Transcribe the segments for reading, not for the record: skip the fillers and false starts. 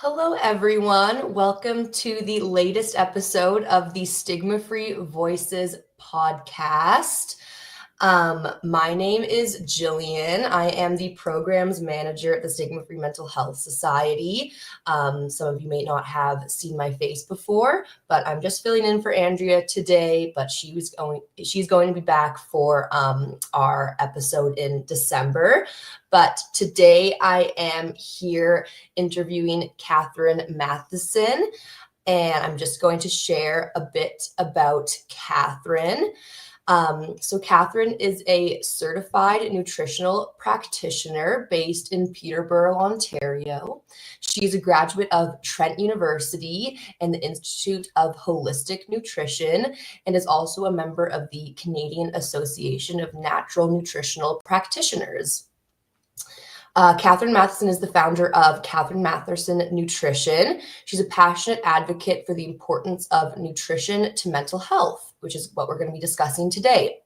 Hello, everyone. Welcome to the latest episode of the Stigma-Free Voices podcast. My name is Jillian. I am the programs manager at the Stigma-Free Mental Health Society. Some of you may not have seen my face before, but I'm just filling in for Andrea today. But she's going to be back for our episode in December. But today I am here interviewing Kathryn Matheson, and I'm just going to share a bit about Kathryn. So Kathryn is a certified nutritional practitioner based in Peterborough, Ontario. She's a graduate of Trent University and the Institute of Holistic Nutrition, and is also a member of the Canadian Association of Natural Nutritional Practitioners. Kathryn Matheson is the founder of Kathryn Matheson Nutrition. She's a passionate advocate for the importance of nutrition to mental health, which is what we're going to be discussing today.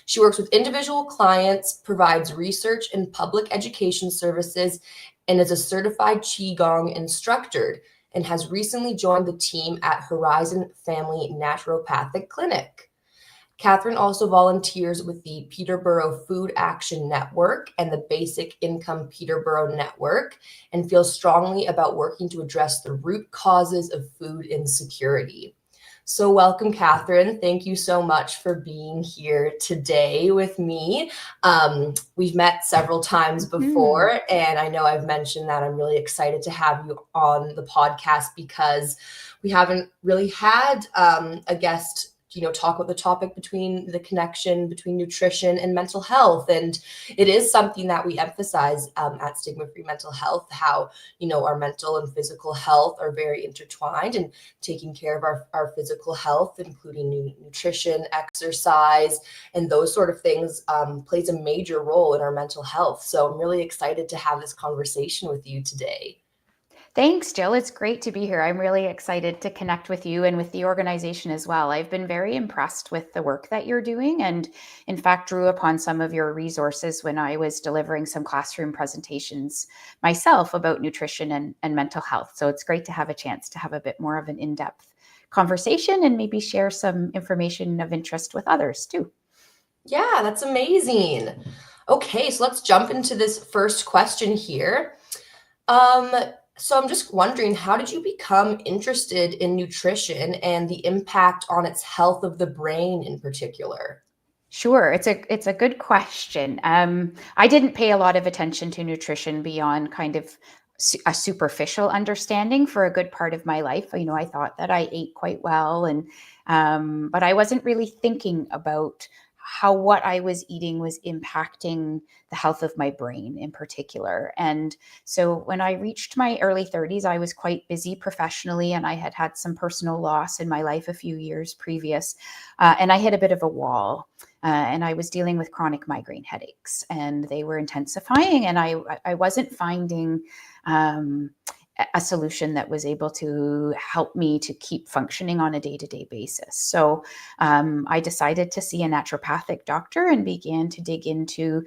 She works with individual clients, provides research and public education services, and is a certified Qigong instructor, and has recently joined the team at Horizon Family Naturopathic Clinic. Kathryn also volunteers with the Peterborough Food Action Network and the Basic Income Peterborough Network, and feels strongly about working to address the root causes of food insecurity. So welcome, Kathryn. Thank you so much for being here today with me. We've met several times before, and I know I've mentioned that I'm really excited to have you on the podcast because we haven't really had a guest talk about the topic between the connection between nutrition and mental health. And it is something that we emphasize at Stigma-Free Mental Health, how, our mental and physical health are very intertwined, and taking care of our physical health, including nutrition, exercise, and those sort of things plays a major role in our mental health. So I'm really excited to have this conversation with you today. Thanks, Jill. It's great to be here. I'm really excited to connect with you and with the organization as well. I've been very impressed with the work that you're doing, and in fact, drew upon some of your resources when I was delivering some classroom presentations myself about nutrition and mental health. So it's great to have a chance to have a bit more of an in-depth conversation and maybe share some information of interest with others too. Yeah, that's amazing. Okay, so let's jump into this first question here. So I'm just wondering, how did you become interested in nutrition and the impact on its health of the brain in particular? Sure, it's a good question. I didn't pay a lot of attention to nutrition beyond kind of a superficial understanding for a good part of my life. I thought that I ate quite well, and but I wasn't really thinking about how what I was eating was impacting the health of my brain in particular. And so when I reached my early 30s, I was quite busy professionally, and I had had some personal loss in my life a few years previous, and I hit a bit of a wall. And I was dealing with chronic migraine headaches, and they were intensifying, and I wasn't finding a solution that was able to help me to keep functioning on a day-to-day basis. So I decided to see a naturopathic doctor and began to dig into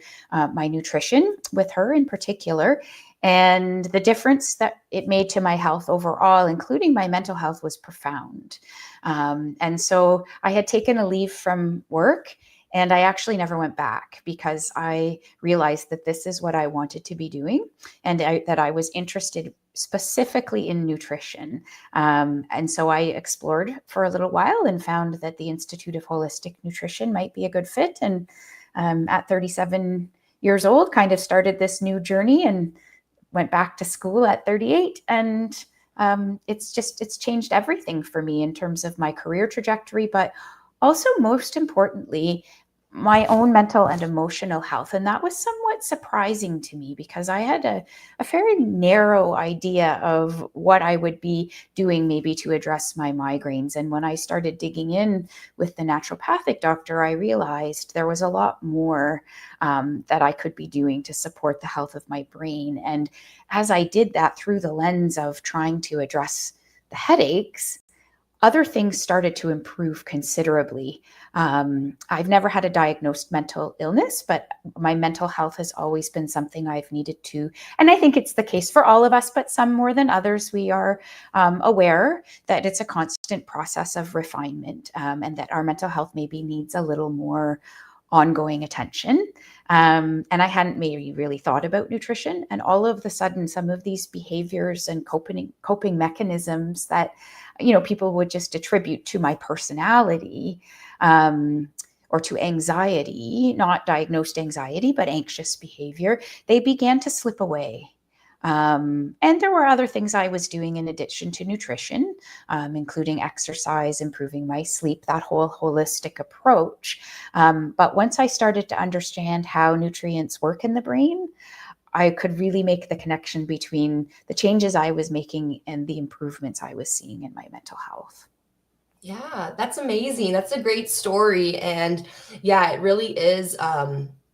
my nutrition with her in particular. And the difference that it made to my health overall, including my mental health, was profound. And so I had taken a leave from work, and I actually never went back because I realized that this is what I wanted to be doing, and that I was interested specifically in nutrition. And so I explored for a little while and found that the Institute of Holistic Nutrition might be a good fit. And at 37 years old, kind of started this new journey and went back to school at 38. And it's changed everything for me in terms of my career trajectory, but also most importantly, my own mental and emotional health. And that was somewhat surprising to me because I had a very narrow idea of what I would be doing maybe to address my migraines. And when I started digging in with the naturopathic doctor, I realized there was a lot more that I could be doing to support the health of my brain. And as I did that through the lens of trying to address the headaches, other things started to improve considerably. I've never had a diagnosed mental illness, but my mental health has always been something I've needed to, and I think it's the case for all of us, but some more than others. We are aware that it's a constant process of refinement, and that our mental health maybe needs a little more ongoing attention. And I hadn't maybe really thought about nutrition. And all of a sudden, some of these behaviors and coping mechanisms that, people would just attribute to my personality, or to anxiety, not diagnosed anxiety, but anxious behavior, they began to slip away. And there were other things I was doing in addition to nutrition, including exercise, improving my sleep, that whole holistic approach. But once I started to understand how nutrients work in the brain, I could really make the connection between the changes I was making and the improvements I was seeing in my mental health. Yeah, that's amazing. That's a great story. And yeah, it really is.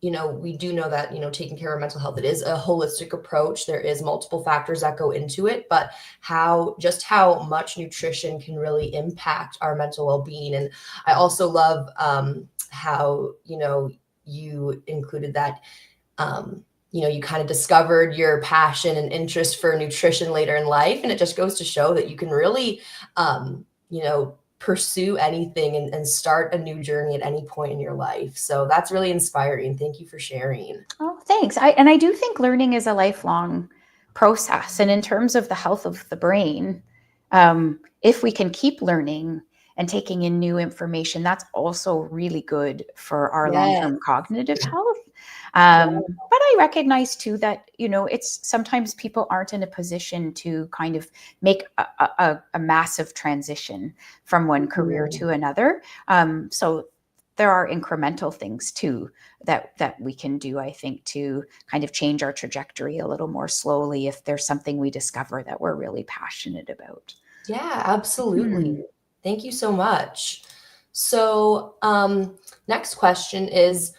We do know that, taking care of mental health, it is a holistic approach. There is multiple factors that go into it, but how much nutrition can really impact our mental well-being. And I also love how, you included that, you kind of discovered your passion and interest for nutrition later in life. And it just goes to show that you can really, pursue anything and start a new journey at any point in your life. So that's really inspiring. Thank you for sharing. Oh, thanks. I do think learning is a lifelong process. And in terms of the health of the brain, if we can keep learning and taking in new information, that's also really good for our Yes. long-term cognitive health. But I recognize too that, it's sometimes people aren't in a position to kind of make a massive transition from one career to another. So there are incremental things too that we can do, I think, to kind of change our trajectory a little more slowly if there's something we discover that we're really passionate about. Yeah, absolutely. Thank you so much. So, next question is,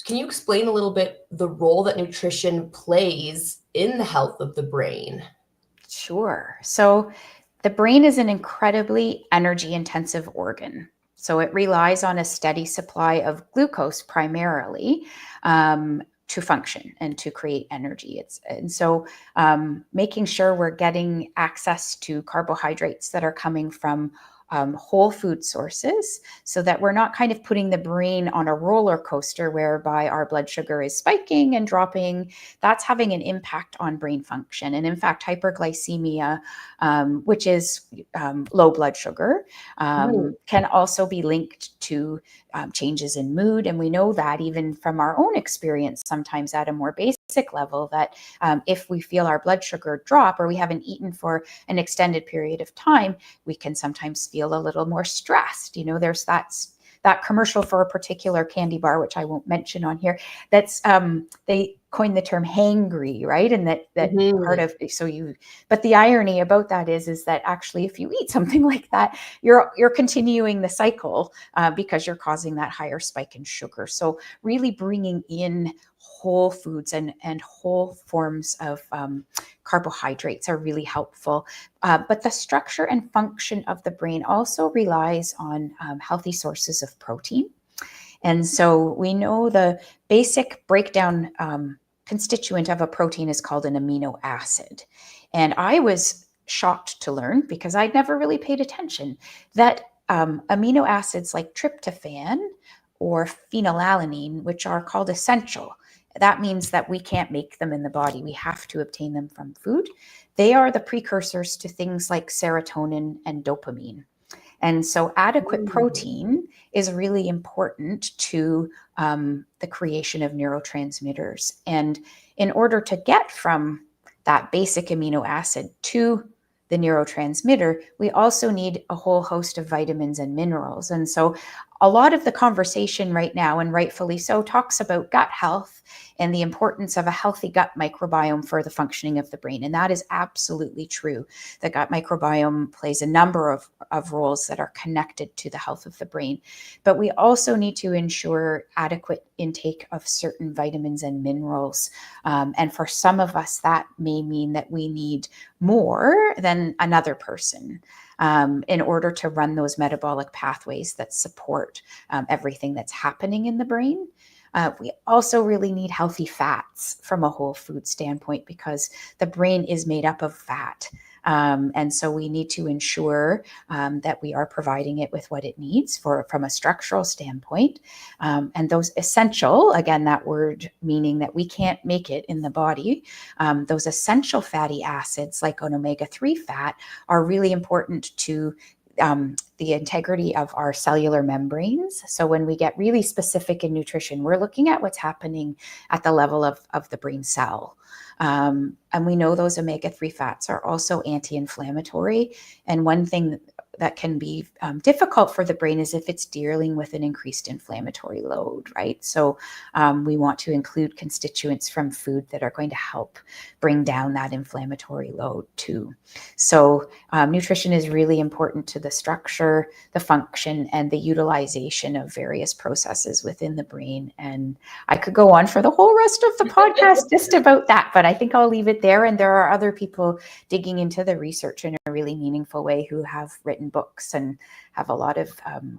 can you explain a little bit the role that nutrition plays in the health of the brain? Sure. So the brain is an incredibly energy intensive organ. So it relies on a steady supply of glucose primarily, to function and to create energy. Making sure we're getting access to carbohydrates that are coming from whole food sources, so that we're not kind of putting the brain on a roller coaster whereby our blood sugar is spiking and dropping. That's having an impact on brain function. And in fact, hyperglycemia, which is low blood sugar, can also be linked to changes in mood. And we know that even from our own experience, sometimes at a more basic level, that if we feel our blood sugar drop or we haven't eaten for an extended period of time, we can sometimes feel a little more stressed. There's that commercial for a particular candy bar, which I won't mention on here, that's they coined the term hangry, right? And that part of, but the irony about that is that actually, if you eat something like that, you're continuing the cycle, because you're causing that higher spike in sugar. So really bringing in whole foods and whole forms of carbohydrates are really helpful. But the structure and function of the brain also relies on healthy sources of protein. And so we know the basic breakdown constituent of a protein is called an amino acid. And I was shocked to learn, because I'd never really paid attention, that amino acids like tryptophan or phenylalanine, which are called essential, that means that we can't make them in the body. We have to obtain them from food. They are the precursors to things like serotonin and dopamine. And so adequate protein is really important to the creation of neurotransmitters. And in order to get from that basic amino acid to the neurotransmitter, we also need a whole host of vitamins and minerals. And so a lot of the conversation right now, and rightfully so, talks about gut health and the importance of a healthy gut microbiome for the functioning of the brain. And that is absolutely true. The gut microbiome plays a number of roles that are connected to the health of the brain. But we also need to ensure adequate intake of certain vitamins and minerals. And for some of us, that may mean that we need more than another person in order to run those metabolic pathways that support everything that's happening in the brain. We also really need healthy fats from a whole food standpoint, because the brain is made up of fat. And so we need to ensure that we are providing it with what it needs from a structural standpoint. And those essential, again, that word meaning that we can't make it in the body, those essential fatty acids like an omega-3 fat are really important to the integrity of our cellular membranes. So when we get really specific in nutrition, we're looking at what's happening at the level of the brain cell. And we know those omega-3 fats are also anti-inflammatory. And one thing that can be difficult for the brain is if it's dealing with an increased inflammatory load, right? So we want to include constituents from food that are going to help bring down that inflammatory load too. So nutrition is really important to the structure, the function, and the utilization of various processes within the brain. And I could go on for the whole rest of the podcast just about that, but I think I'll leave it there. And there are other people digging into the research in a really meaningful way who have written books and have a lot of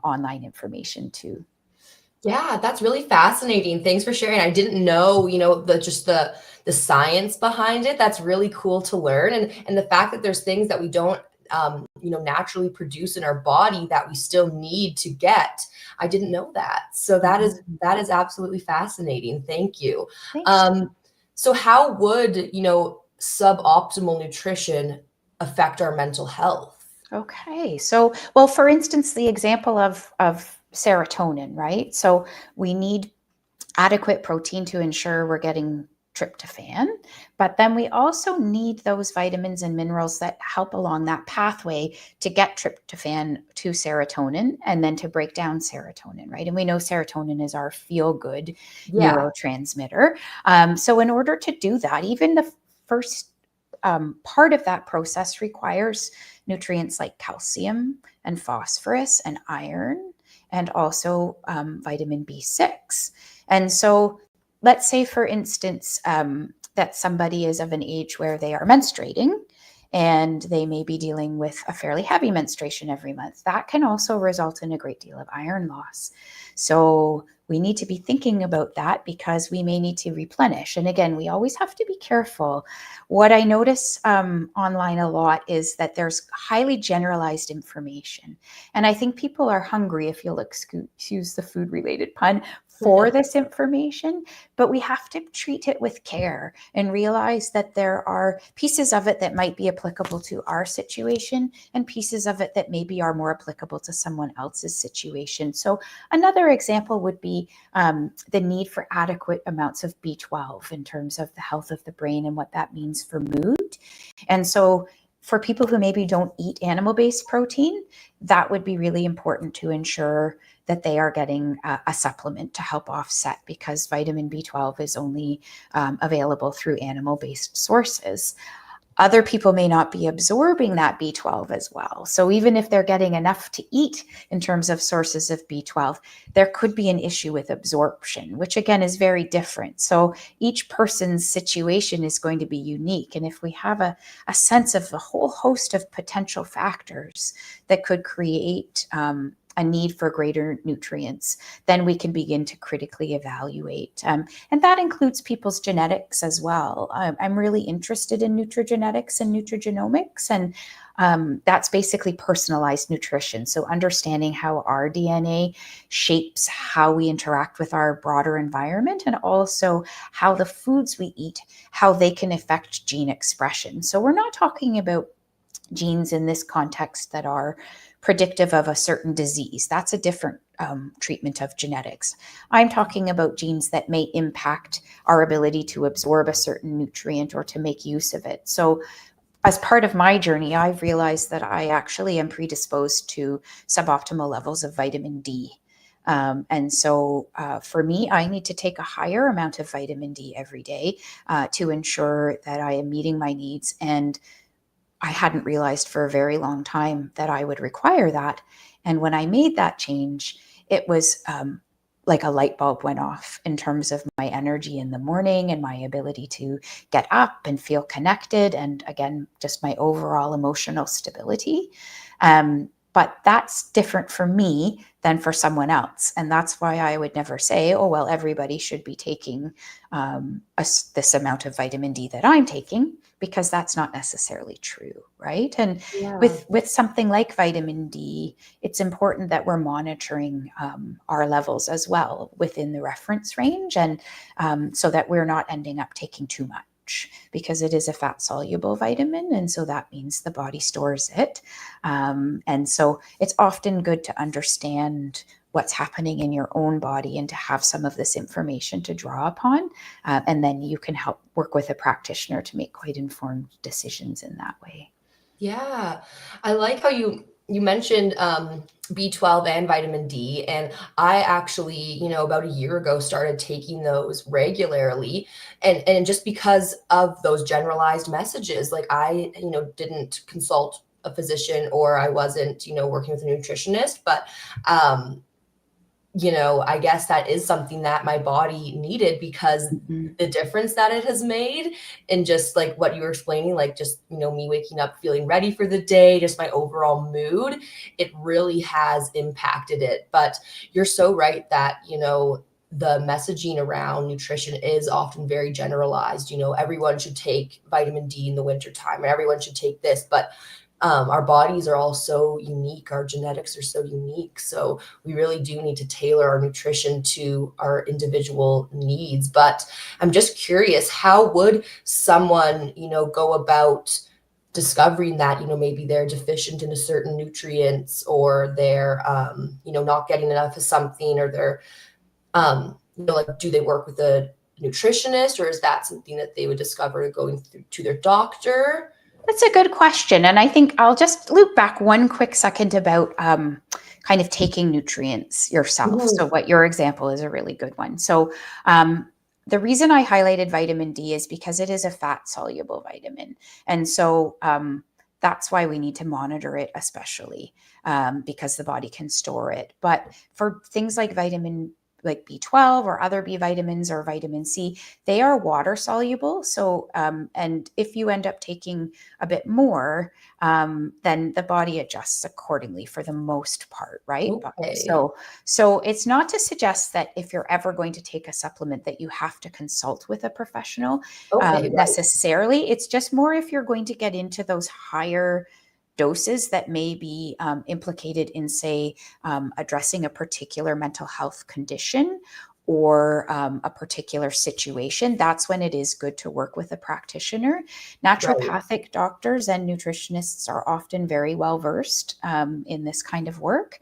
online information too. Yeah, that's really fascinating. Thanks for sharing. I didn't know, the science behind it. That's really cool to learn. And the fact that there's things that we don't naturally produce in our body that we still need to get. I didn't know that. So that is absolutely fascinating. Thank you. Thanks. So how would, suboptimal nutrition affect our mental health? Okay. So, well, for instance, the example of serotonin, right? So we need adequate protein to ensure we're getting tryptophan, but then we also need those vitamins and minerals that help along that pathway to get tryptophan to serotonin and then to break down serotonin, right? And we know serotonin is our feel-good neurotransmitter. So in order to do that, even the first part of that process requires nutrients like calcium and phosphorus and iron, and also vitamin B6. And so let's say, for instance, that somebody is of an age where they are menstruating and they may be dealing with a fairly heavy menstruation every month. That can also result in a great deal of iron loss. So we need to be thinking about that because we may need to replenish. And again, we always have to be careful. What I notice online a lot is that there's highly generalized information. And I think people are hungry, if you'll excuse the food-related pun, for this information, but we have to treat it with care and realize that there are pieces of it that might be applicable to our situation and pieces of it that maybe are more applicable to someone else's situation. So another example would be the need for adequate amounts of B12 in terms of the health of the brain and what that means for mood. And so for people who maybe don't eat animal-based protein, that would be really important to ensure that they are getting a supplement to help offset, because vitamin B12 is only available through animal-based sources. Other people may not be absorbing that B12 as well. So even if they're getting enough to eat in terms of sources of B12, there could be an issue with absorption, which again is very different. So each person's situation is going to be unique. And if we have a sense of the whole host of potential factors that could create a need for greater nutrients, then we can begin to critically evaluate. And that includes people's genetics as well. I'm really interested in nutrigenetics and nutrigenomics, and that's basically personalized nutrition. So understanding how our DNA shapes how we interact with our broader environment, and also how the foods we eat, how they can affect gene expression. So we're not talking about genes in this context that are predictive of a certain disease. That's a different treatment of genetics. I'm talking about genes that may impact our ability to absorb a certain nutrient or to make use of it. So as part of my journey, I've realized that I actually am predisposed to suboptimal levels of vitamin D. And so for me, I need to take a higher amount of vitamin D every day to ensure that I am meeting my needs. And I hadn't realized for a very long time that I would require that. And when I made that change, it was like a light bulb went off in terms of my energy in the morning and my ability to get up and feel connected. And again, just my overall emotional stability. But that's different for me than for someone else. And that's why I would never say, oh, well, everybody should be taking this amount of vitamin D that I'm taking, because that's not necessarily true, right? And Yeah. with something like vitamin D, it's important that we're monitoring our levels as well within the reference range, and so that we're not ending up taking too much, because it is a fat soluble vitamin, and so that means the body stores it. And so it's often good to understand what's happening in your own body and to have some of this information to draw upon. And then you can help work with a practitioner to make quite informed decisions in that way. Yeah. I like how you mentioned B12 and vitamin D. And I actually, about a year ago started taking those regularly. And just because of those generalized messages, like I, didn't consult a physician, or I wasn't, working with a nutritionist, but I guess that is something that my body needed, because Mhm. the difference that it has made, and just like what you were explaining, like just, me waking up feeling ready for the day, just my overall mood, it really has impacted it. But you're so right that, the messaging around nutrition is often very generalized. Everyone should take vitamin D in the wintertime, and everyone should take this, but our bodies are all so unique. Our genetics are so unique. So we really do need to tailor our nutrition to our individual needs. But I'm just curious, how would someone, go about discovering that, maybe they're deficient in a certain nutrients, or they're, not getting enough of something, or they're, like, do they work with a nutritionist, or is that something that they would discover going through to their doctor? That's a good question. And I think I'll just loop back one quick second about kind of taking nutrients yourself. Mhm. So, what your example is a really good one. So, the reason I highlighted vitamin D is because it is a fat soluble vitamin. And so, that's why we need to monitor it, especially because the body can store it. But for things like like B12 or other B vitamins or vitamin C, they are water soluble. So, and if you end up taking a bit more, then the body adjusts accordingly for the most part, right? Okay. So it's not to suggest that if you're ever going to take a supplement that you have to consult with a professional Okay, right. necessarily. It's just more if you're going to get into those higher doses that may be implicated in, say, addressing a particular mental health condition or a particular situation. That's when it is good to work with a practitioner. Right. Naturopathic doctors and nutritionists are often very well versed in this kind of work.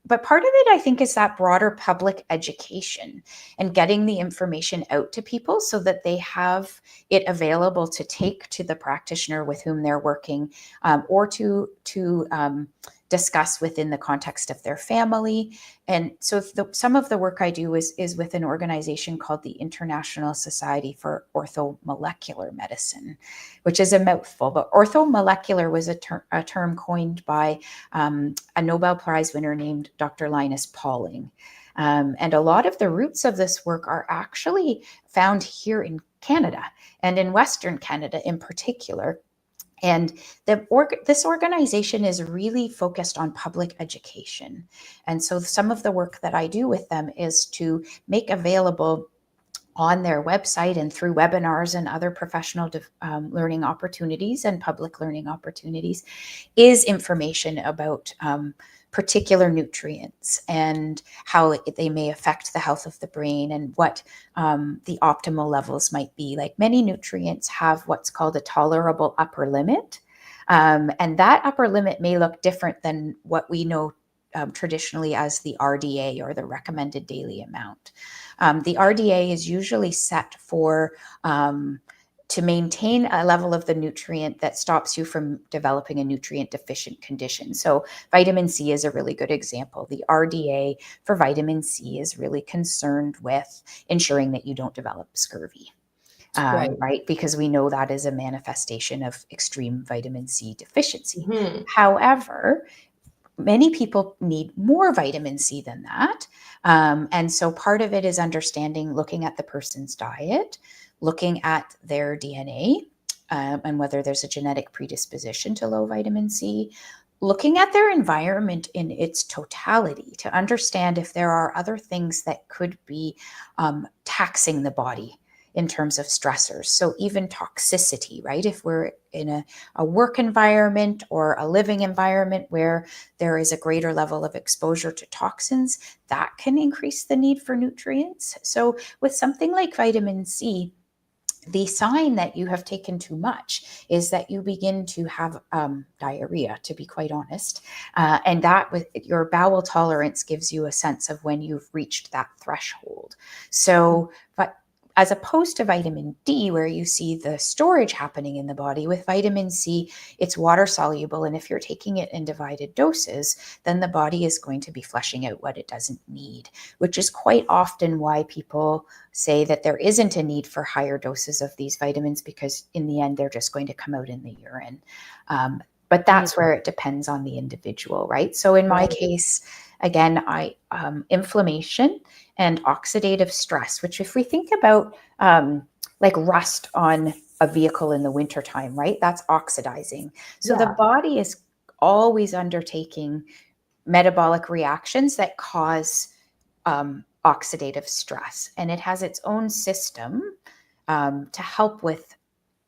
But part of it, I think, is that broader public education and getting the information out to people so that they have it available to take to the practitioner with whom they're working, or to discuss within the context of their family. And so some of the work I do is with an organization called the International Society for Orthomolecular Medicine, which is a mouthful. But orthomolecular was a term coined by a Nobel Prize winner named Dr. Linus Pauling. And a lot of the roots of this work are actually found here in Canada, and in Western Canada in particular. And this organization is really focused on public education. And so some of the work that I do with them is to make available on their website and through webinars and other professional learning opportunities and public learning opportunities is information about particular nutrients and how they may affect the health of the brain, and what the optimal levels might be. Like, many nutrients have what's called a tolerable upper limit. And that upper limit may look different than what we know traditionally as the RDA, or the recommended daily amount. The RDA is usually set to maintain a level of the nutrient that stops you from developing a nutrient deficient condition. So vitamin C is a really good example. The RDA for vitamin C is really concerned with ensuring that you don't develop scurvy. Right? Because we know that is a manifestation of extreme vitamin C deficiency. Mm-hmm. However, many people need more vitamin C than that. And so part of it is understanding, looking at the person's diet, looking at their DNA, and whether there's a genetic predisposition to low vitamin C, looking at their environment in its totality to understand if there are other things that could be taxing the body in terms of stressors. So even toxicity, right? If we're in a work environment or a living environment where there is a greater level of exposure to toxins, that can increase the need for nutrients. So with something like vitamin C, the sign that you have taken too much is that you begin to have diarrhea, to be quite honest. And that with your bowel tolerance gives you a sense of when you've reached that threshold. So, but as opposed to vitamin D, where you see the storage happening in the body, with vitamin C, it's water soluble. And if you're taking it in divided doses, then the body is going to be flushing out what it doesn't need, which is quite often why people say that there isn't a need for higher doses of these vitamins, because in the end, they're just going to come out in the urine. But that's where it depends on the individual, right? So in my case, again, inflammation and oxidative stress, which if we think about like rust on a vehicle in the wintertime, right? That's oxidizing. So the body is always undertaking metabolic reactions that cause oxidative stress. And it has its own system to help with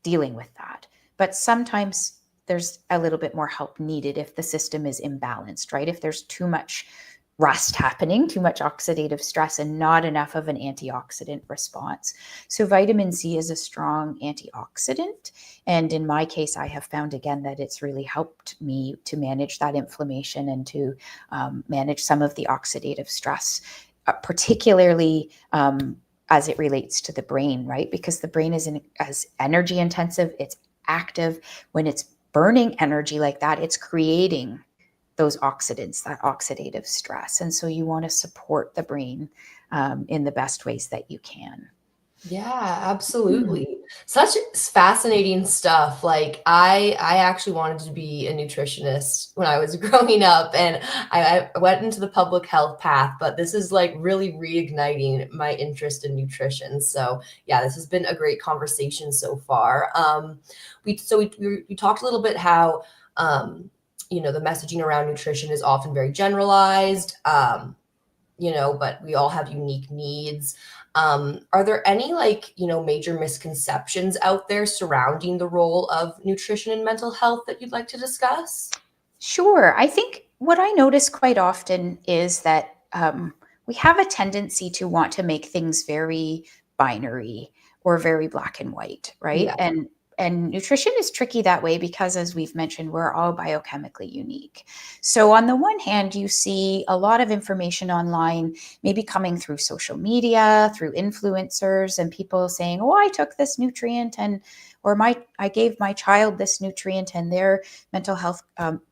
dealing with that. But sometimes there's a little bit more help needed if the system is imbalanced, right? If there's too much rust happening, too much oxidative stress, and not enough of an antioxidant response. So vitamin C is a strong antioxidant. And in my case, I have found again that it's really helped me to manage that inflammation and to manage some of the oxidative stress, particularly as it relates to the brain, right? Because the brain isn't as energy intensive, it's active. When it's burning energy like that, it's creating those oxidants, that oxidative stress. And so you want to support the brain in the best ways that you can. Yeah, absolutely. Such fascinating stuff. Like I actually wanted to be a nutritionist when I was growing up, and I went into the public health path, but this is like really reigniting my interest in nutrition. So yeah, this has been a great conversation so far. We talked a little bit how the messaging around nutrition is often very generalized. But we all have unique needs. Are there any major misconceptions out there surrounding the role of nutrition and mental health that you'd like to discuss? Sure. I think what I notice quite often is that we have a tendency to want to make things very binary or very black and white, right? Yeah. And nutrition is tricky that way because, as we've mentioned, we're all biochemically unique. So on the one hand, you see a lot of information online, maybe coming through social media, through influencers, and people saying, "Oh, I took this nutrient," I gave my child this nutrient, and their mental health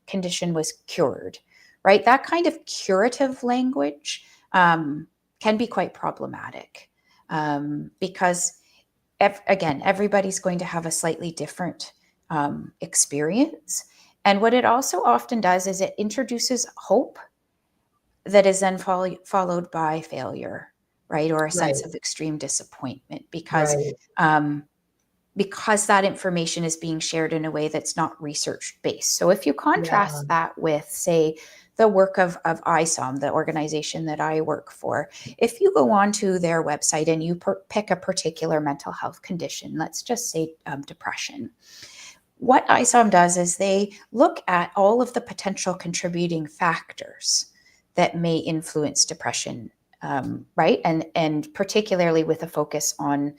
condition was cured, right? That kind of curative language can be quite problematic because again, everybody's going to have a slightly different experience. And what it also often does is it introduces hope that is then followed by failure, right? Or a Right. sense of extreme disappointment Right. because that information is being shared in a way that's not research based. So if you Yeah. contrast that with, say, the work of ISOM, the organization that I work for, if you go onto their website and you pick a particular mental health condition, let's just say depression, what ISOM does is they look at all of the potential contributing factors that may influence depression, right? And particularly with a focus on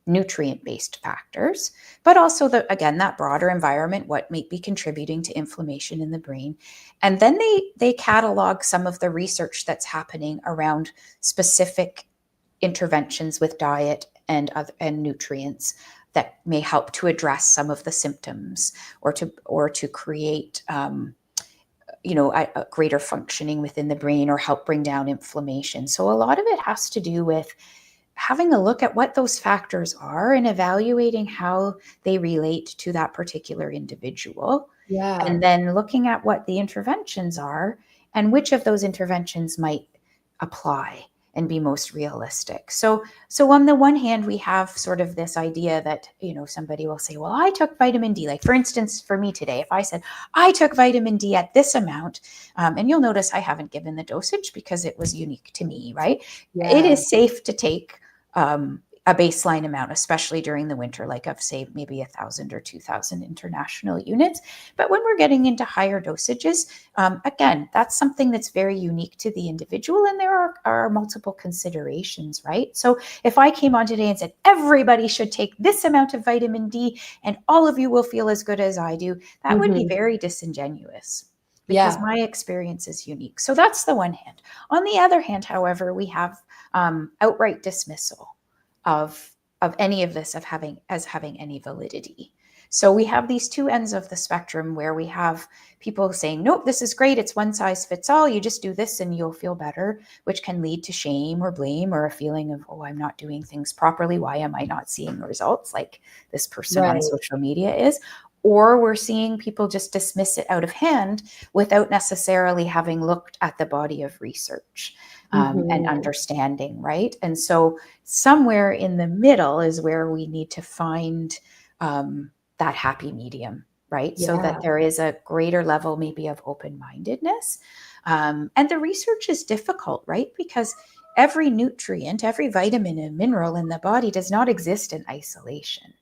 nutrient-based factors, but also that broader environment, what might be contributing to inflammation in the brain. And then they catalog some of the research that's happening around specific interventions with diet and nutrients that may help to address some of the symptoms or to create a greater functioning within the brain or help bring down inflammation. So a lot of it has to do with having a look at what those factors are and evaluating how they relate to that particular individual. Yeah. And then looking at what the interventions are and which of those interventions might apply and be most realistic. So on the one hand, we have sort of this idea that, somebody will say, well, I took vitamin D. Like, for instance, for me today, if I said, I took vitamin D at this amount, and you'll notice I haven't given the dosage because it was unique to me, right? Yeah. It is safe to take a baseline amount, especially during the winter, like I've saved maybe 1,000 or 2,000 international units. But when we're getting into higher dosages, again, that's something that's very unique to the individual. And there are multiple considerations, right? So if I came on today and said, everybody should take this amount of vitamin D and all of you will feel as good as I do, that would be very disingenuous because my experience is unique. So that's the one hand. On the other hand, however, we have outright dismissal of any of this as having any validity. So we have these two ends of the spectrum where we have people saying, nope, this is great. It's one size fits all. You just do this and you'll feel better, which can lead to shame or blame or a feeling of, oh, I'm not doing things properly. Why am I not seeing results like this person on social media is? Or we're seeing people just dismiss it out of hand without necessarily having looked at the body of research and understanding, right? And so somewhere in the middle is where we need to find that happy medium, right? So that there is a greater level maybe of open-mindedness. And the research is difficult, right? Because every nutrient, every vitamin and mineral in the body does not exist in isolation.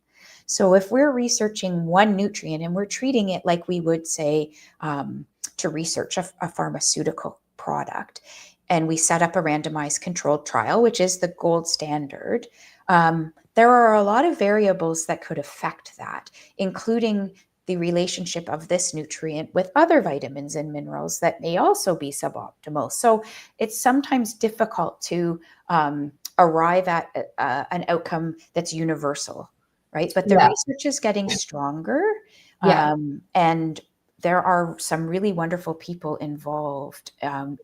So if we're researching one nutrient and we're treating it like we would say to research a pharmaceutical product, and we set up a randomized controlled trial, which is the gold standard, there are a lot of variables that could affect that, including the relationship of this nutrient with other vitamins and minerals that may also be suboptimal. So it's sometimes difficult to arrive at an outcome that's universal, right? But the research is getting stronger, and there are some really wonderful people involved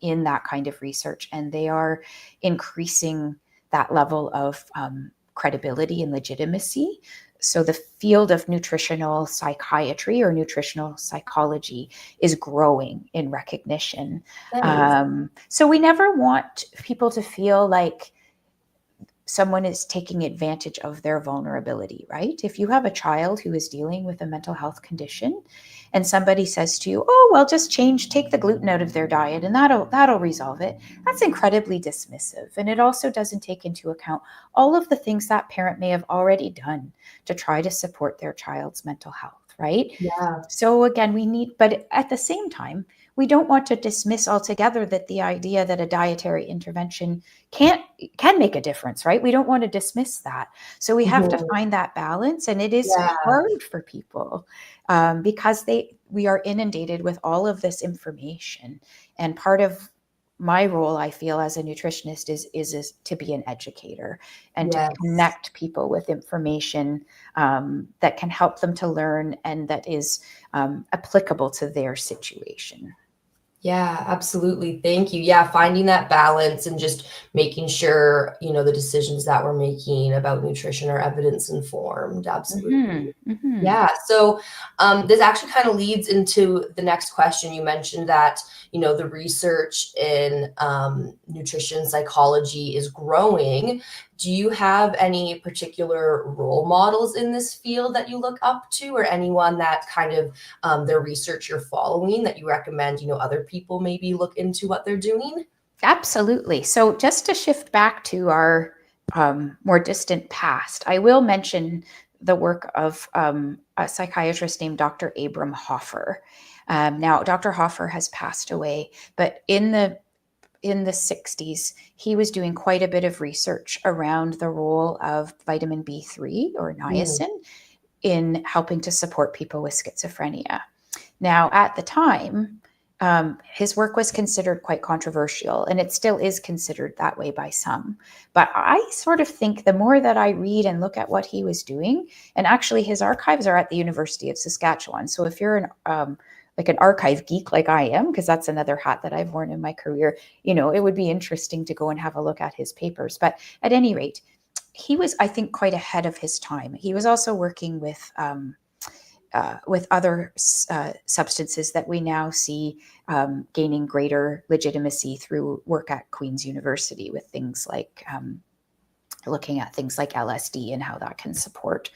in that kind of research, and they are increasing that level of credibility and legitimacy. So the field of nutritional psychiatry or nutritional psychology is growing in recognition. So we never want people to feel like someone is taking advantage of their vulnerability, right? If you have a child who is dealing with a mental health condition and somebody says to you, oh, well, just take the gluten out of their diet and that'll resolve it, that's incredibly dismissive. And it also doesn't take into account all of the things that parent may have already done to try to support their child's mental health, right? So again, but at the same time, we don't want to dismiss altogether that the idea that a dietary intervention can make a difference, right? We don't want to dismiss that. So we have to find that balance, and it is hard for people because we are inundated with all of this information. And part of my role, I feel, as a nutritionist is to be an educator and to connect people with information that can help them to learn and that is applicable to their situation. Yeah, absolutely. Thank you. Yeah, finding that balance and just making sure, the decisions that we're making about nutrition are evidence informed. Absolutely. Yeah. So this actually kind of leads into the next question. You mentioned that, the research in nutrition psychology is growing. Do you have any particular role models in this field that you look up to, or anyone that kind of their research you're following that you recommend, other people maybe look into what they're doing? Absolutely. So just to shift back to our more distant past, I will mention the work of a psychiatrist named Dr. Abram Hoffer. Now, Dr. Hoffer has passed away, but in the 60s, he was doing quite a bit of research around the role of vitamin B3 or niacin in helping to support people with schizophrenia. Now, at the time, his work was considered quite controversial, and it still is considered that way by some. But I sort of think the more that I read and look at what he was doing, and actually his archives are at the University of Saskatchewan. So if you're like an archive geek like I am, because that's another hat that I've worn in my career, it would be interesting to go and have a look at his papers. But at any rate, he was, I think, quite ahead of his time. He was also working with other substances that we now see gaining greater legitimacy through work at Queen's University with things like looking at things like LSD and how that can support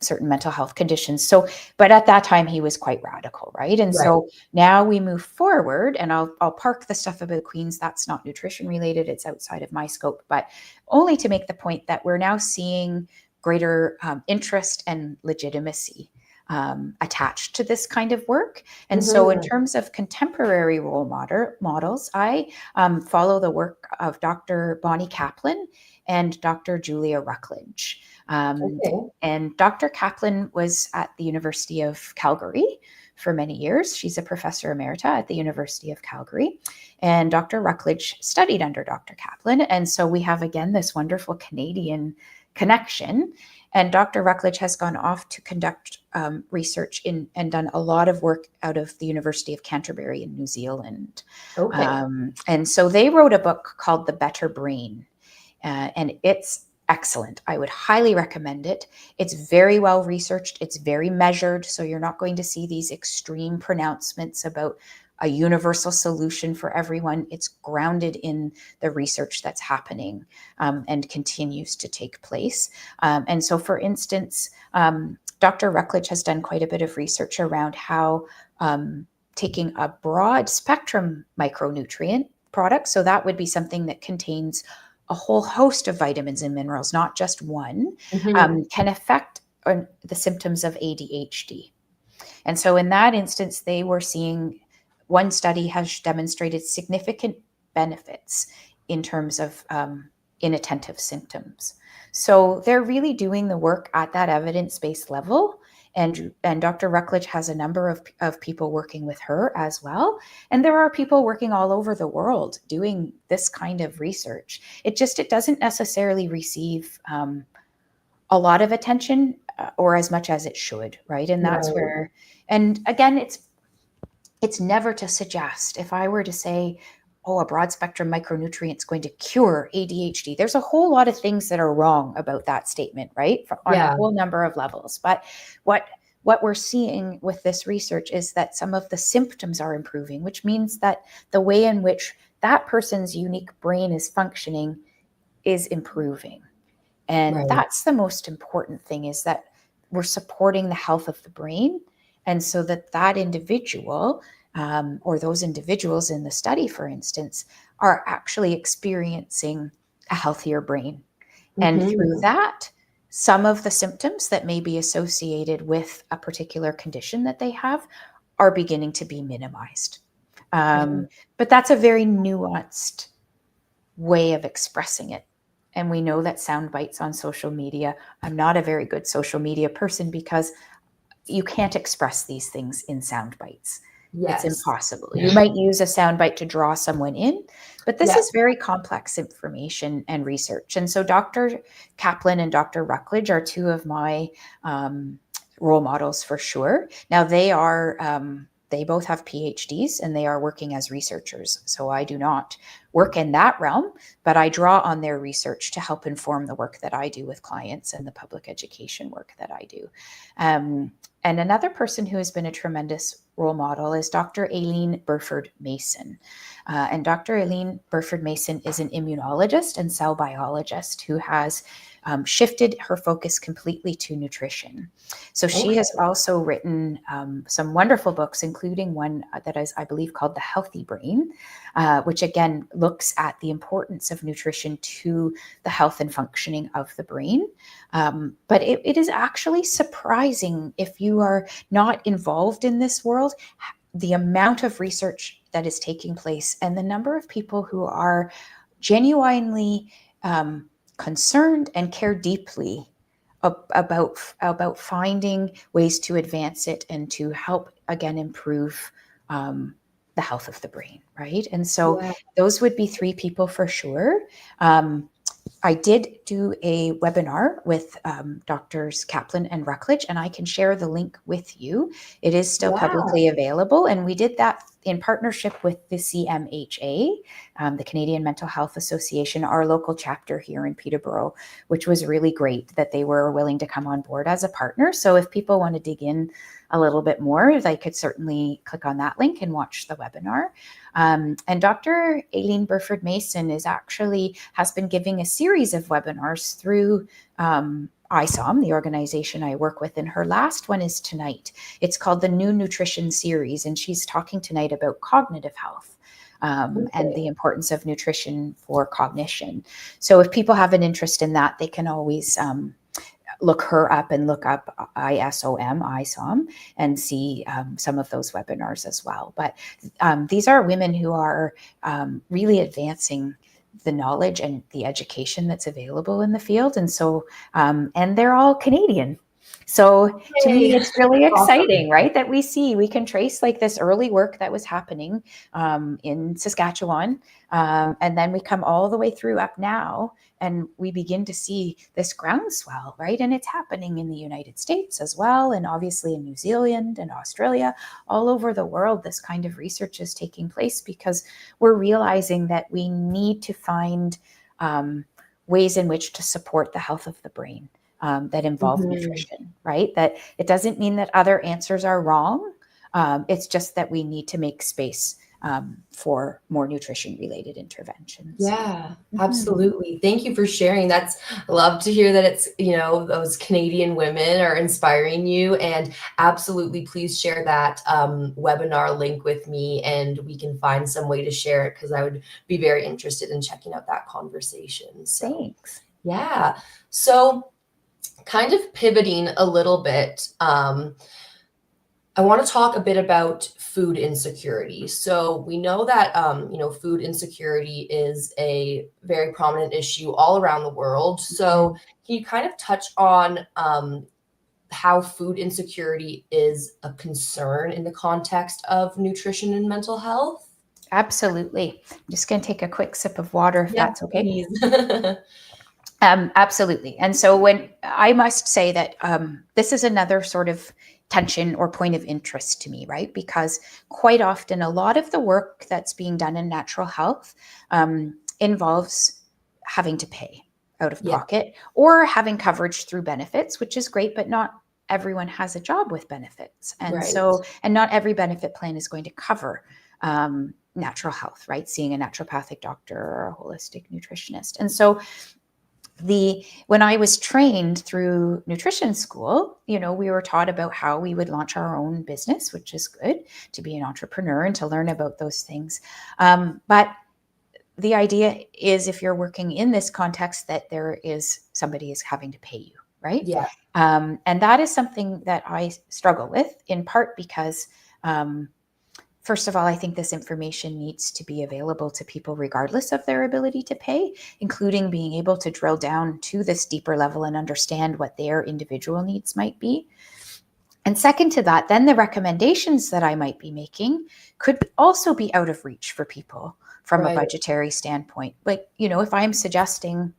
certain mental health conditions. So, but at that time he was quite radical, right? And so now we move forward, and I'll park the stuff about Queen's. That's not nutrition related. It's outside of my scope, but only to make the point that we're now seeing greater interest and legitimacy attached to this kind of work. And so in terms of contemporary role models, I follow the work of Dr. Bonnie Kaplan and Dr. Julia Ruckledge. And Dr. Kaplan was at the University of Calgary for many years. She's a professor emerita at the University of Calgary. And Dr. Ruckledge studied under Dr. Kaplan. And so we have, again, this wonderful Canadian connection. And Dr. Ruckledge has gone off to conduct research and done a lot of work out of the University of Canterbury in New Zealand. And so they wrote a book called The Better Brain, and it's excellent. I would highly recommend it. It's very well researched. It's very measured. So you're not going to see these extreme pronouncements about a universal solution for everyone. It's grounded in the research that's happening and continues to take place. And so, for instance, Dr. Ruckledge has done quite a bit of research around how taking a broad spectrum micronutrient product, so that would be something that contains a whole host of vitamins and minerals, not just one, can affect the symptoms of ADHD. And so in that instance, they were seeing, one study has demonstrated significant benefits in terms of inattentive symptoms. So they're really doing the work at that evidence-based level. And Dr. Ruckledge has a number of people working with her as well. And there are people working all over the world doing this kind of research. It doesn't necessarily receive a lot of attention or as much as it should, right? And that's where, and again, it's never to suggest, if I were to say, oh, a broad spectrum micronutrient is going to cure ADHD. There's a whole lot of things that are wrong about that statement, right? On a whole number of levels. But what we're seeing with this research is that some of the symptoms are improving, which means that the way in which that person's unique brain is functioning is improving. And that's the most important thing, is that we're supporting the health of the brain. And so that individual or those individuals in the study, for instance, are actually experiencing a healthier brain. And through that, some of the symptoms that may be associated with a particular condition that they have are beginning to be minimized. But that's a very nuanced way of expressing it. And we know that sound bites on social media. I'm not a very good social media person because you can't express these things in sound bites. It's impossible. You might use a soundbite to draw someone in, but this is very complex information and research. And so Dr. Kaplan and Dr. Ruckledge are two of my role models for sure. Now they both have PhDs and they are working as researchers. So I do not work in that realm, but I draw on their research to help inform the work that I do with clients and the public education work that I do. And another person who has been a tremendous role model is Dr. Aileen Burford Mason. And Dr. Aileen Burford Mason is an immunologist and cell biologist who has shifted her focus completely to nutrition. So she has also written some wonderful books, including one that is, I believe, called The Healthy Brain, which again looks at the importance of nutrition to the health and functioning of the brain. But it is actually surprising, if you are not involved in this world, the amount of research that is taking place and the number of people who are genuinely concerned and care deeply about finding ways to advance it and to help, again, improve the health of the brain, right? And so Yeah. those would be 3 people for sure. I did do a webinar with Doctors Kaplan and Ruckledge, and I can share the link with you. It is still Yeah. publicly available, and we did that in partnership with the CMHA, the Canadian Mental Health Association, our local chapter here in Peterborough, which was really great that they were willing to come on board as a partner. So if people want to dig in a little bit more, they could certainly click on that link and watch the webinar. And Dr. Aileen Burford Mason has been giving a series of webinars through ISOM, the organization I work with, and her last one is tonight. It's called the New Nutrition Series, and she's talking tonight about cognitive health. And the importance of nutrition for cognition. So if people have an interest in that, they can always look her up and look up ISOM, and see some of those webinars as well. But these are women who are really advancing the knowledge and the education that's available in the field. And so, and they're all Canadian. So to me, it's really exciting, right? That we can trace like this early work that was happening in Saskatchewan. And then we come all the way through up now, and we begin to see this groundswell, right? And it's happening in the United States as well, and obviously in New Zealand and Australia, all over the world. This kind of research is taking place because we're realizing that we need to find ways in which to support the health of the brain that involve nutrition, right? That it doesn't mean that other answers are wrong. It's just that we need to make space for more nutrition-related interventions. Yeah, absolutely. Thank you for sharing. I love to hear that it's, those Canadian women are inspiring you, and absolutely please share that webinar link with me, and we can find some way to share it, because I would be very interested in checking out that conversation. So, thanks. Yeah. So kind of pivoting a little bit, I want to talk a bit about food insecurity. So we know that, food insecurity is a very prominent issue all around the world. So can you kind of touch on how food insecurity is a concern in the context of nutrition and mental health? Absolutely. I'm just going to take a quick sip of water if that's okay. Please. Absolutely. And so when I must say that this is another sort of tension or point of interest to me, right? Because quite often a lot of the work that's being done in natural health involves having to pay out of pocket or having coverage through benefits, which is great, but not everyone has a job with benefits. And so, and not every benefit plan is going to cover natural health, right? Seeing a naturopathic doctor or a holistic nutritionist. And so when I was trained through nutrition school, we were taught about how we would launch our own business, which is good to be an entrepreneur and to learn about those things. But the idea is, if you're working in this context, that somebody is having to pay you, right? Yeah. And that is something that I struggle with, in part because first of all, I think this information needs to be available to people regardless of their ability to pay, including being able to drill down to this deeper level and understand what their individual needs might be. And second to that, then the recommendations that I might be making could also be out of reach for people from a budgetary standpoint. Like, if I'm suggesting,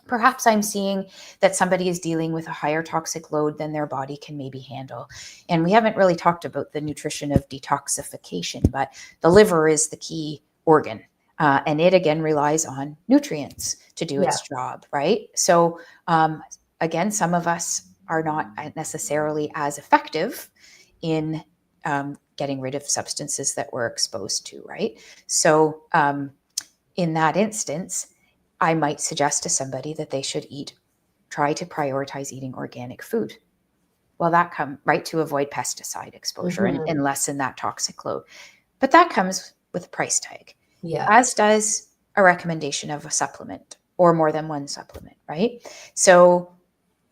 perhaps I'm seeing that somebody is dealing with a higher toxic load than their body can maybe handle. And we haven't really talked about the nutrition of detoxification, but the liver is the key organ. And it, again, relies on nutrients to do its job, right? So, again, some of us are not necessarily as effective in getting rid of substances that we're exposed to, right? So in that instance, I might suggest to somebody that they should try to prioritize eating organic food. Well, that comes right to avoid pesticide exposure and lessen that toxic load. But that comes with a price tag, as does a recommendation of a supplement or more than one supplement, right? So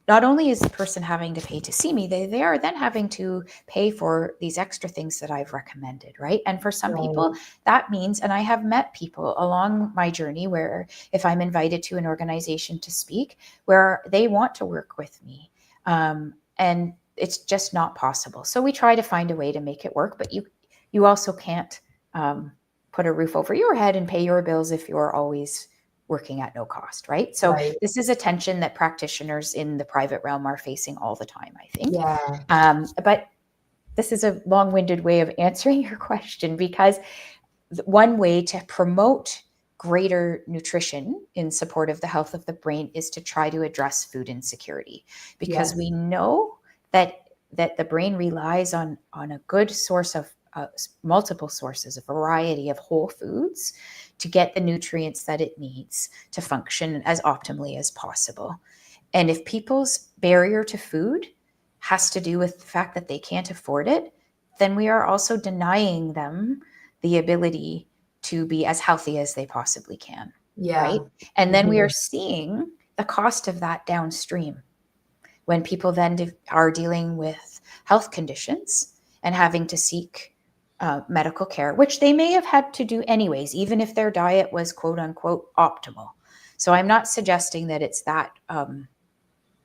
not only is the person having to pay to see me, they are then having to pay for these extra things that I've recommended, right? And for some people, that means, and I have met people along my journey where if I'm invited to an organization to speak, where they want to work with me, and it's just not possible. So we try to find a way to make it work, but you also can't put a roof over your head and pay your bills if you're always working at no cost, right? So this is a tension that practitioners in the private realm are facing all the time, I think. But this is a long-winded way of answering your question, because one way to promote greater nutrition in support of the health of the brain is to try to address food insecurity, because we know that the brain relies on a good source of multiple sources, a variety of whole foods, to get the nutrients that it needs to function as optimally as possible. And if people's barrier to food has to do with the fact that they can't afford it, then we are also denying them the ability to be as healthy as they possibly can. Right? And then we are seeing the cost of that downstream when people then are dealing with health conditions and having to seek medical care, which they may have had to do anyways, even if their diet was quote unquote optimal. So I'm not suggesting that it's that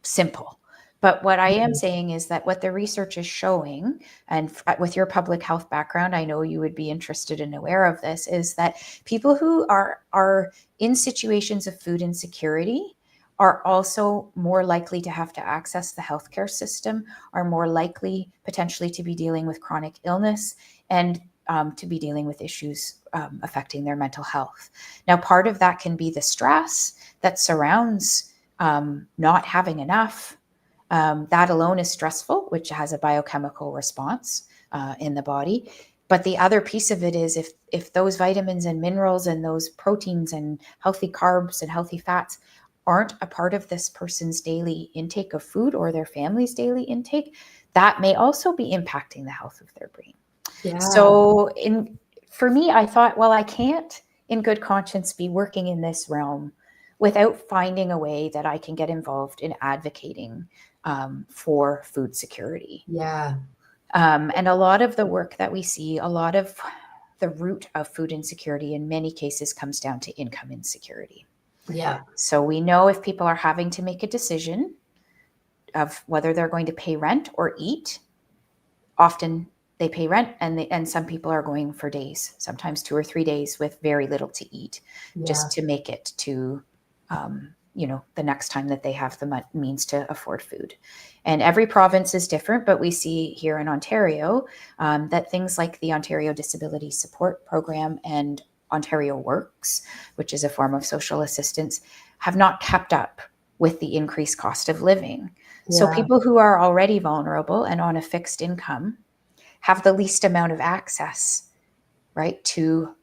simple. But what I am saying is that what the research is showing, and with your public health background, I know you would be interested and aware of this, is that people who are in situations of food insecurity are also more likely to have to access the healthcare system, are more likely potentially to be dealing with chronic illness, and to be dealing with issues affecting their mental health. Now, part of that can be the stress that surrounds not having enough. That alone is stressful, which has a biochemical response in the body. But the other piece of it is if those vitamins and minerals and those proteins and healthy carbs and healthy fats aren't a part of this person's daily intake of food or their family's daily intake, that may also be impacting the health of their brain. So for me, I thought, well, I can't in good conscience be working in this realm without finding a way that I can get involved in advocating for food security. And a lot of the work that we see, a lot of the root of food insecurity in many cases comes down to income insecurity. So we know if people are having to make a decision of whether they're going to pay rent or eat, often they pay rent, and some people are going for days, sometimes 2 or 3 days with very little to eat, just to make it to the next time that they have the means to afford food. And every province is different, but we see here in Ontario that things like the Ontario Disability Support Program and Ontario Works, which is a form of social assistance, have not kept up with the increased cost of living. So people who are already vulnerable and on a fixed income have the least amount of access, right, to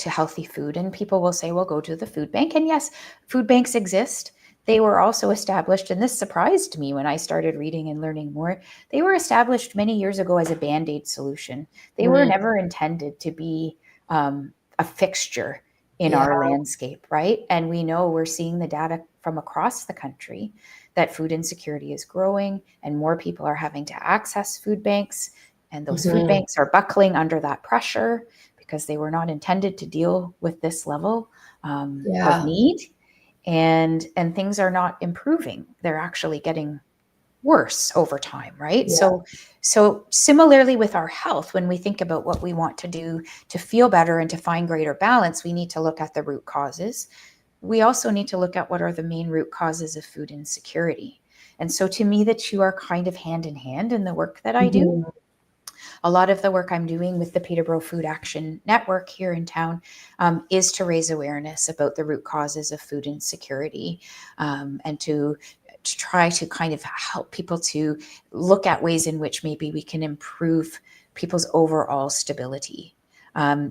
healthy food. And people will say, well, go to the food bank. And yes, food banks exist. They were also established, and this surprised me when I started reading and learning more. They were established many years ago as a Band-Aid solution. They were never intended to be a fixture in our landscape, right? And we know, we're seeing the data from across the country that food insecurity is growing and more people are having to access food banks. And those food banks are buckling under that pressure because they were not intended to deal with this level of need. And things are not improving. They're actually getting worse over time, right? So similarly with our health, when we think about what we want to do to feel better and to find greater balance, we need to look at the root causes. We also need to look at what are the main root causes of food insecurity. And so to me, the two are kind of hand in hand in the work that I do. A lot of the work I'm doing with the Peterborough Food Action Network here in town is to raise awareness about the root causes of food insecurity and to try to kind of help people to look at ways in which maybe we can improve people's overall stability.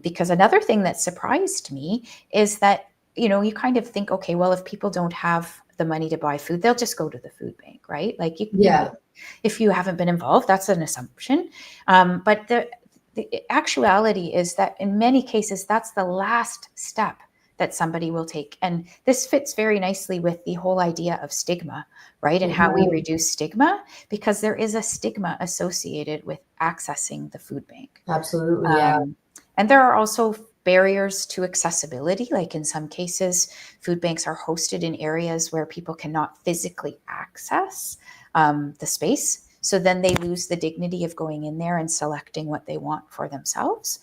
Because another thing that surprised me is that, you kind of think, okay, well, if people don't have the money to buy food, they'll just go to the food bank, right? Like, if you haven't been involved, that's an assumption. But the actuality is that in many cases, that's the last step that somebody will take. And this fits very nicely with the whole idea of stigma, right? And how we reduce stigma, because there is a stigma associated with accessing the food bank. Absolutely, and there are also barriers to accessibility. Like in some cases, food banks are hosted in areas where people cannot physically access the space. So then they lose the dignity of going in there and selecting what they want for themselves.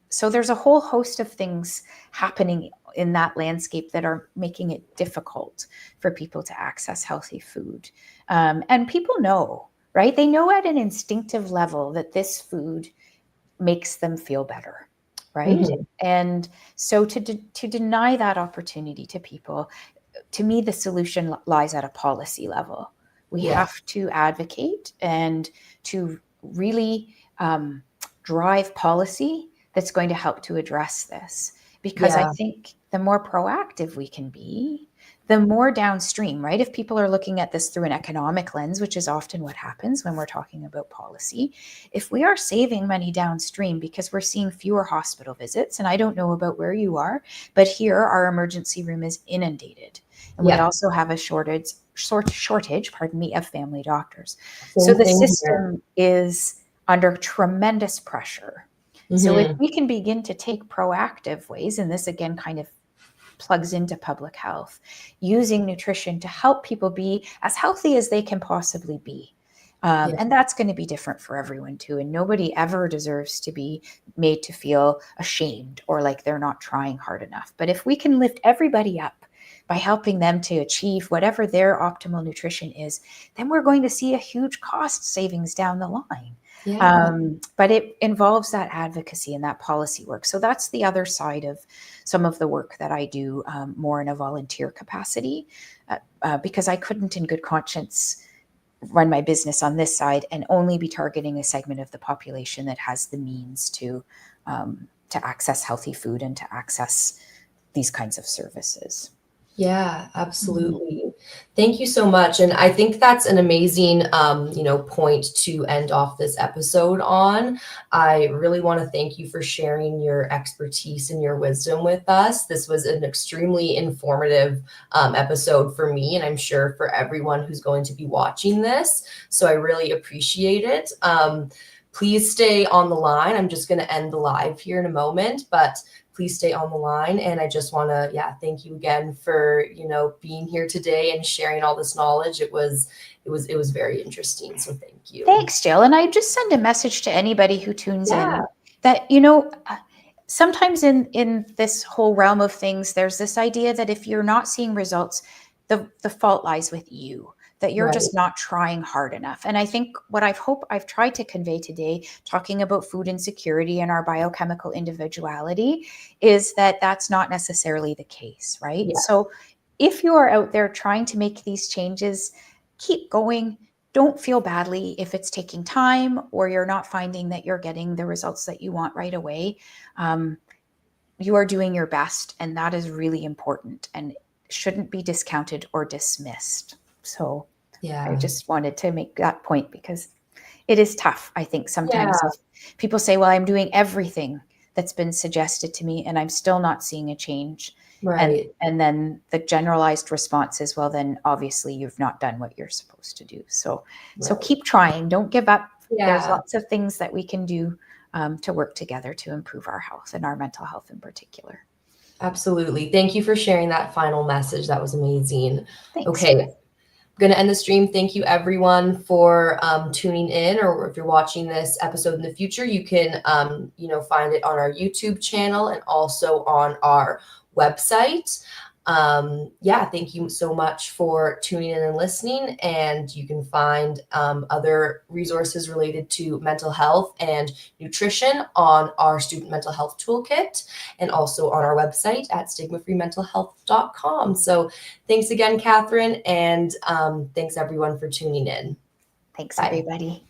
So there's a whole host of things happening in that landscape that are making it difficult for people to access healthy food. And people know, right? They know at an instinctive level that this food makes them feel better, right? Mhm. And so to deny that opportunity to people, to me, the solution lies at a policy level. We Yeah. have to advocate and to really drive policy that's going to help to address this. Because I Yeah. think the more proactive we can be, the more downstream, right? If people are looking at this through an economic lens, which is often what happens when we're talking about policy, if we are saving money downstream because we're seeing fewer hospital visits, and I don't know about where you are, but here our emergency room is inundated. And we Yeah. also have a shortage, of family doctors. So Same the thing here. system is under tremendous pressure. So if Mhm. we can begin to take proactive ways, and this again kind of plugs into public health, using nutrition to help people be as healthy as they can possibly be. Yeah. And that's going to be different for everyone too. And nobody ever deserves to be made to feel ashamed or like they're not trying hard enough. But if we can lift everybody up by helping them to achieve whatever their optimal nutrition is, then we're going to see a huge cost savings down the line. Yeah. But it involves that advocacy and that policy work. So that's the other side of some of the work that I do, more in a volunteer capacity, because I couldn't in good conscience run my business on this side and only be targeting a segment of the population that has the means to access healthy food and to access these kinds of services. Yeah, absolutely. Thank you so much. And I think that's an amazing, point to end off this episode on. I really want to thank you for sharing your expertise and your wisdom with us. This was an extremely informative episode for me, and I'm sure for everyone who's going to be watching this. So I really appreciate it. Please stay on the line. I'm just going to end the live here in a moment, but please stay on the line. And I just want to, thank you again for, being here today and sharing all this knowledge. It was very interesting. So thank you. Thanks, Jill. And I just send a message to anybody who tunes Yeah. in that, sometimes in this whole realm of things, there's this idea that if you're not seeing results, the fault lies with you, that you're Right. just not trying hard enough. And I think what I've tried to convey today, talking about food insecurity and our biochemical individuality, is that that's not necessarily the case, right? Yeah. So if you are out there trying to make these changes, keep going. Don't feel badly if it's taking time or you're not finding that you're getting the results that you want right away. You are doing your best, and that is really important and shouldn't be discounted or dismissed. So I just wanted to make that point because it is tough. I think sometimes if people say, well, I'm doing everything that's been suggested to me and I'm still not seeing a change. Right. And then the generalized response is, well, then obviously you've not done what you're supposed to do. So keep trying. Don't give up. There's lots of things that we can do to work together to improve our health and our mental health in particular. Absolutely. Thank you for sharing that final message. That was amazing. Thanks. Okay. I'm going to end the stream. Thank you everyone for tuning in, or if you're watching this episode in the future, you can, find it on our YouTube channel and also on our website. Thank you so much for tuning in and listening. And you can find other resources related to mental health and nutrition on our student mental health toolkit and also on our website at stigmafreementalhealth.com. So thanks again, Kathryn, and thanks everyone for tuning in. Thanks, Bye. everybody.